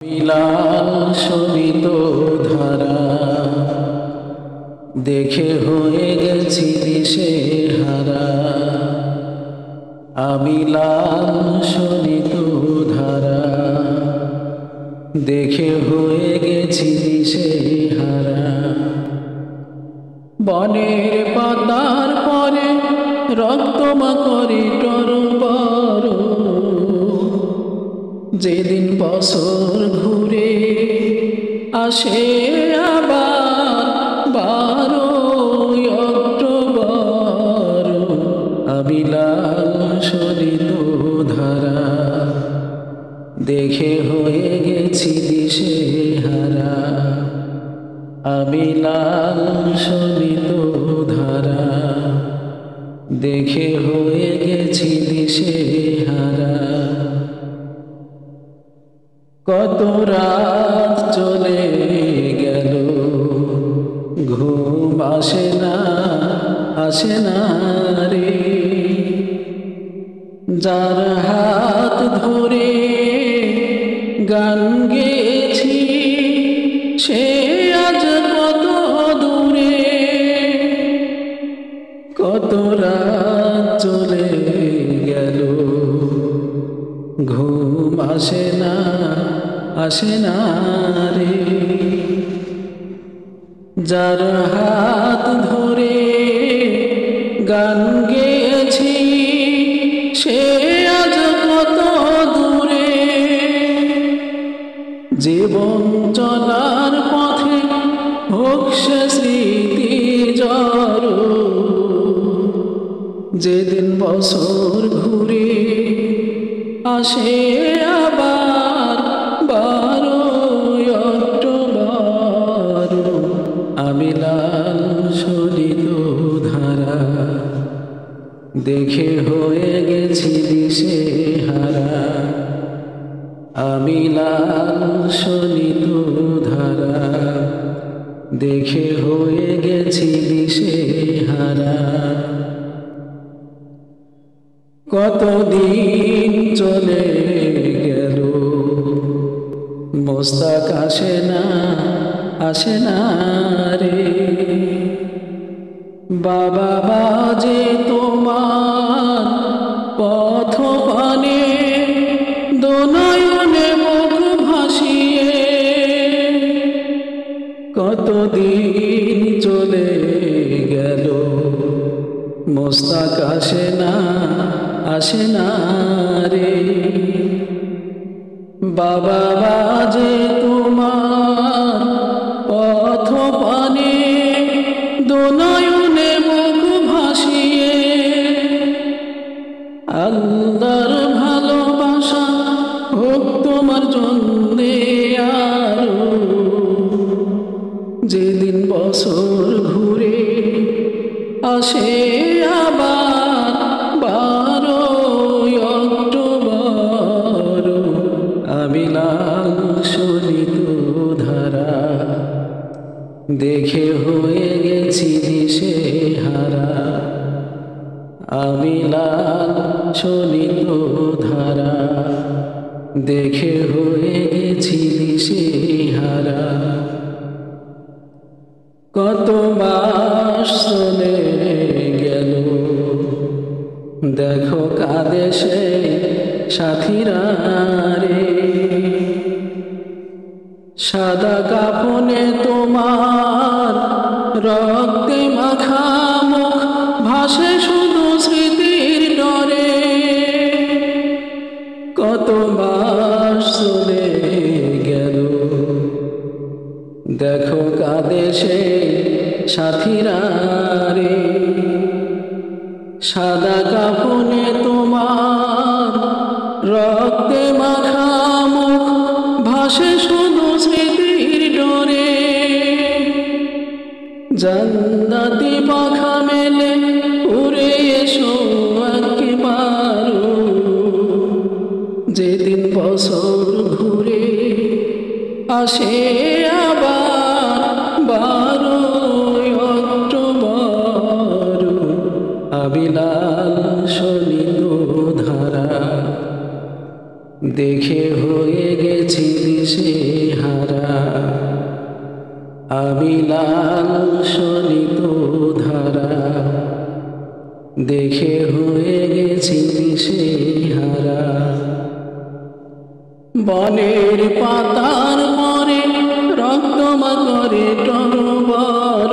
বিলাল শোভিত ধারা দেখে হয়ে গেছি দিশে হারা। আমি লাল শোভিত ধারা দেখে হয়ে গেছি দিশে হারা। বনের পাতার পরে রক্তমা করে টরবর, যেদিন বছর ঘুরে আসে আবার 12 অক্টোবর। আমি লাল শোভিত ধারা দেখে হয়ে গেছি দিশে হারা। আমি লাল শোভিত ধারা দেখে হয়ে গেছি দিশে হারা। কত রাত চলে গেল, ঘুম আসে না রে। যার হাত ধরে গান গেয়েছি সে আজ কত দূরে। কত রাত চলে গেল, ঘুম আসে না রে। যার হাত ধরে গান গেয়েছি সে আজ কত দূরে। জীবন চলার পথে হোক সে স্মৃতি জড়, যেদিন বছর ঘুরে আসে আবার 12 অক্টোবর। আমি লাল শোভিত ধারা দেখে হয়ে গেছি দিশে হারা। আমি লাল শোভিত ধারা দেখে হয়ে গেছি দিশে হারা। কতদিন চলে গেল, মোস্তাক আসে না রে। বাবা বাজে তোমার পথ পানে, দোনয়নে মুখ ভাসিয়ে। কতদিন চলে গেল, মোস্তাক আসে না রে। বাবা বাজে তোমার পথ পানে, দোনয়নে মুখ ভাসিয়ে। আল্লাহর ভালোবাসা হোক তোমার জন্যে আরো, যেদিন বছর ঘুরে আসে আবার 12 অক্টোবর। আমি লাল শোভিত ধারা দেখে হয়ে গেছি দিশে হারা। আমি লাল শোভিত ধারা দেখে হয়ে গেছি দিশে হারা। কত মাস চলে গেল, দেখো কাঁদে সে সাথীরা রে। সাদা কাফনে তোমার রক্তে মাখা মুখ ভাসে শুধু স্মৃতির ডরে। কত মাস চলে গেল, দেখো কাঁদে সে সাথীরা রে। সাদা কাফনে তোমার রক্তে মাখা মুখ ভাসে শুধু স্মৃতির ডরে। জান্নাতি পাখা মেলে উড়ে এসো একবার, যেদিন বছর ঘুরে আসে আবার 12 অক্টোবর। আমি লাল শোভিত ধারা দেখে হয়ে গেছি দিশে হারা। আমি লাল শোণিত ধারা, দেখে হয়ে গেছি দিশে হারা। বনের পাতার পরে রক্তমা করে টনবার,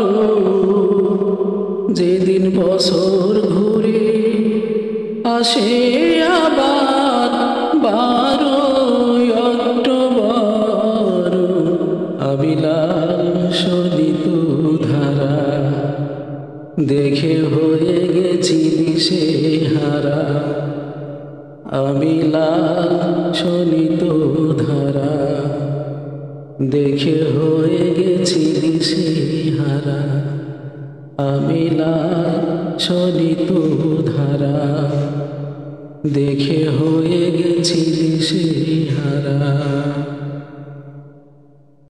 যেদিন বছর ঘুরে আসে আবার 12ই অক্টোবর। আমি লাল শোণিত ধারা, দেখে হয়ে গেছি দিশে হারা। আমি লাল শোণিত ধারা, দেখে হয়ে গেছি দিশে হারা। আমি লাল শোণিত ধারা, দেখে হয়ে গেছি দিশে হারা।